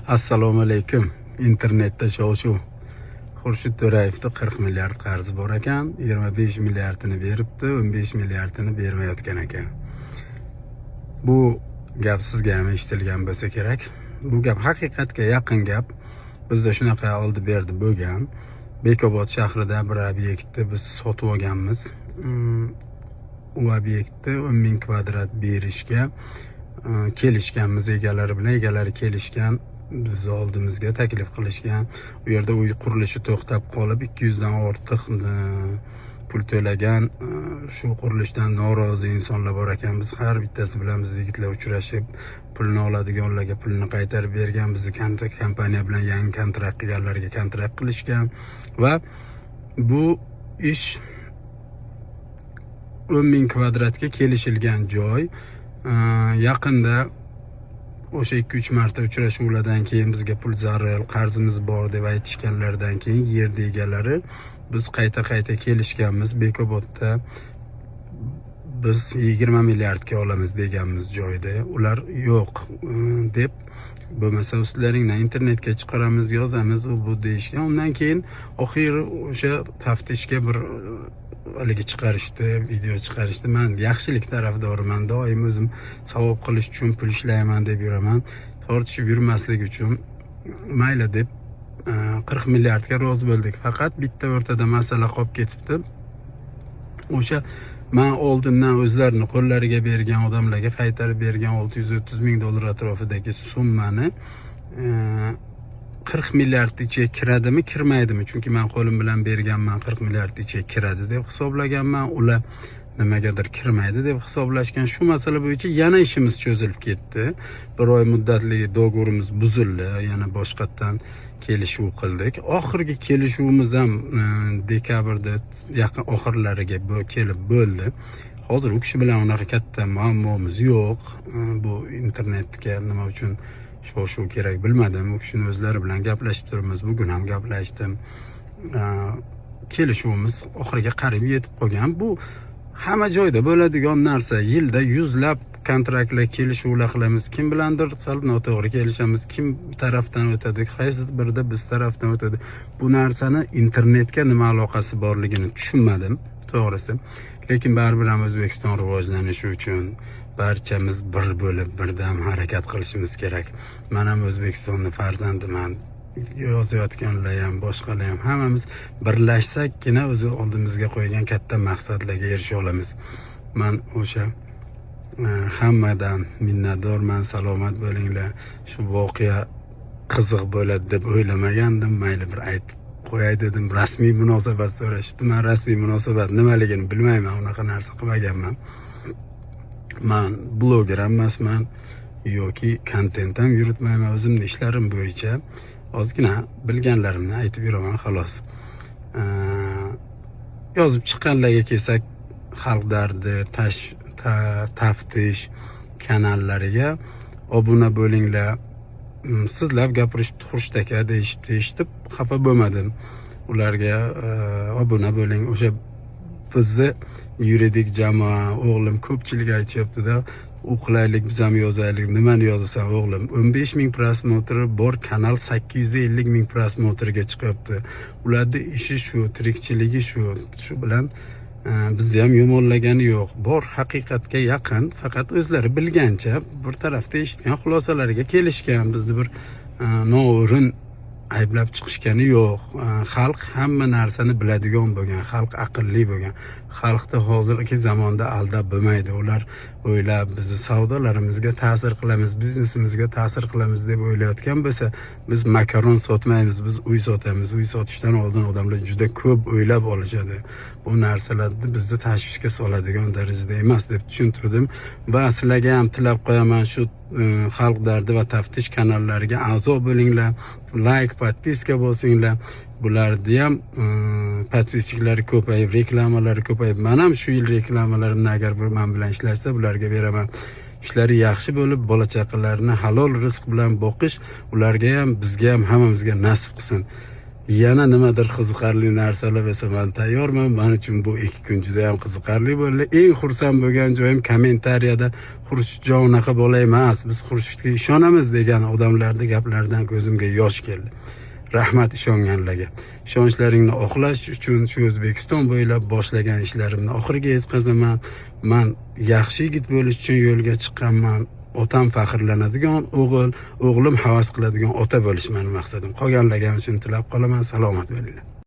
Assalomu alaykum. Internetda shov-shuv. Xurshid To'rayevda 40 milliard qarzi bor ekan, 25 milliardini beribdi, 15 milliardini bermayotgan ekan. Bu gap sizga ham eshitilgan bo'lsa kerak. Bu gap haqiqatga yaqin gap. Bizda shunaqa oldi berdi bo'lgan. Bekobod shahrida bir obyektni biz sotib olganmiz. U obyektni 10 ming kvadrat berishga kelishganmiz egalari bilan. Egalari kelishgan, biz oldimizga taklif qilishgan. U yerda uy qurilishi to'xtab qolib 200 dan ortiq pul to'lagan, shu qurilishdan norozi insonlar bor ekan. Biz har bittasi bilan biz yigitlar uchrashib, pulni oladiganlarga pulni qaytarib bergan, bizni kompaniya bilan yangi kontrakt qilganlarga kontrakt qilishgan va bu ish 10 ming kvadratga kelishilgan joy. Yaqinda o'sha 2-3 marta uchrashuvlardan keyin bizga pul zarur, qarzimiz bor deb aytishganlardan keyin yer egalari biz qayta kelishganmiz. Bekobodda biz 20 milliardga olamiz deganmiz joyda. Ular yo'q deb, bo'lmasa ustlaringdan internetga chiqaramiz, yozamiz, u bu deyishgan. Undan keyin oxiri o'sha taftishga bir haligi chiqarishdi, video chiqarishdi. Men yaxshilik tarafdoriman, doim o'zim savob qilish uchun pul ishlayman deb yuraman. Tortishib yurmaslik uchun mayli deb 40 milliardga rozi bo'ldik. Faqat bitta o'rtada masala qolib ketibdi. O'sha men oldindan o'zlarini qo'llariga bergan odamlarga qaytarib bergan 630 ming dollar atrofidagi summani 40 milliard ichiga kiradimi, kirmaydimi? Chunki men qo'lim bilan berganman, 40 milliard ichiga kiradi deb hisoblaganman. Ular nimagadir kirmaydi deb hisoblashgan. Shu masala bo'yicha yana ishimiz cho'zilib ketdi. Bir oy muddatli do'g'rimiz buzildi. Yana boshqatdan kelishuv qildik. Oxirgi kelishuvimiz ham dekabrda yaqin oxirlariga kelib bo'ldi. Hozir u kishi bilan unaqa katta muammomiz yo'q. Bu internetga nima uchun shu kerak bilmadim. U kishini o'zlari bilan gaplashib turibmiz. Bugun ham gaplashdim. Kelishuvimiz oxiriga qarib yetib qolgan. Bu hamma joyda bo'ladigan narsa. Yilda yuzlab kontraktlar, kelishuvlar qilamiz. Kim bilandir sal noto'g'ri kelishamiz, kim tarafdan o'tadi, qaysi birida biz tarafdan o'tadi. Bu narsani internetga nima aloqasi borligini tushunmadim, to'g'risi. Lekin baribir ham O'zbekiston rivojlanishi uchun barchamiz bir bo'lib, birdam harakat qilishimiz kerak. Men ham O'zbekistonning farzandiman. Yozayotganlar ham, boshqalar ham hammamiz birlashsakkina o'zi oldimizga qo'ygan katta maqsadlarga erisha olamiz. Men o'sha hammadan minnatdorman. Salomat bo'linglar. Shu voqea qiziq bo'ladi deb o'ylamagandim. Mayli bir aytib qo'yay dedim. Rasmiy munosabat so'rashibdi. Men rasmiy munosabat nimaligini bilmayman, unaqa narsa qilmaganman. Men bloger emasman yoki kontent ham yuritmayman. O'zimning ishlarim bo'yicha ozgina bilganlarimni aytib yuraman, xolos. Yozib chiqqanlarga kelsak, xalq dardi, taftish kanallariga obuna bo'linglar. Sizlar gapirishib Xurshid aka deyishib xafa bo'lmadim. Ularga obuna bo'ling. O'sha bizni yuridik jamoa, o'g'lim ko'pchilik aytishyapti-da, o'qilaylik, biz ham yozaylik. Nimani yozasan o'g'lim? 15 ming prosmotri bor kanal 850 ming prosmotrga chiqyapti. Ularning ishi shu, tirikchiligi shu. Shu bilan bizda ham yomonlagani yo'q. Bor haqiqatga yaqin, faqat o'zlari bilgancha bir tarafda eshitgan xulosalariga kelishgan. Bizni bir noo'rin ayblab chiqishgani yo'q. Xalq hamma narsani biladigan bo'lgan, xalq aqlli bo'lgan. Xalqda hozirgi zamonda aldab bo'lmaydi. Ular o'ylab bizni savdolarimizga ta'sir qilamiz, biznesimizga ta'sir qilamiz deb o'ylayotgan bo'lsa, biz makaron sotmaymiz, biz uy sotamiz. Uy sotishdan oldin odamlar juda ko'p o'ylab olishadi. Bu narsalarni bizni tashvishga soladigan darajada emas deb tushuntirdim va sizlarga ham tilab qo'yaman, shu xalq dardi va taftish kanallariga a'zo bo'linglar, like, podpiska bosinglar. Bularni ham podpischiklari ko'payib, reklamalari ko'payib, men ham shu yil reklamalarimni agar bir men bilan ishlashsa bularga beraman. Ishlari yaxshi bo'lib, bola chaqalarini halol rizq bilan boqish ularga ham, bizga ham, hammamizga nasib qilsin. yana nimadir qiziqarli narsalar bo'lsa men tayyorman. Men uchun bu 2 kun juda ham qiziqarli bo'ldi. Eng xursand bo'lgan joyim kommentariyada Xurshidjon unaqa bola emas, biz Xurshidga ishonamiz degan odamlarning gaplaridan ko'zimga yosh keldi. Rahmat ishonganlarga. Ishonchlaringni oqlash uchun shu O'zbekiston bo'ylab boshlagan ishlarimni oxiriga yetkazaman. Men yaxshi yigit bo'lish uchun yo'lga chiqqanman. Otam faxrlanadigan o'g'il, o'g'lim havas qiladigan ota bo'lish mening maqsadim. Qolganlarga ham shuni tilab qolaman. Salomat bo'linglar.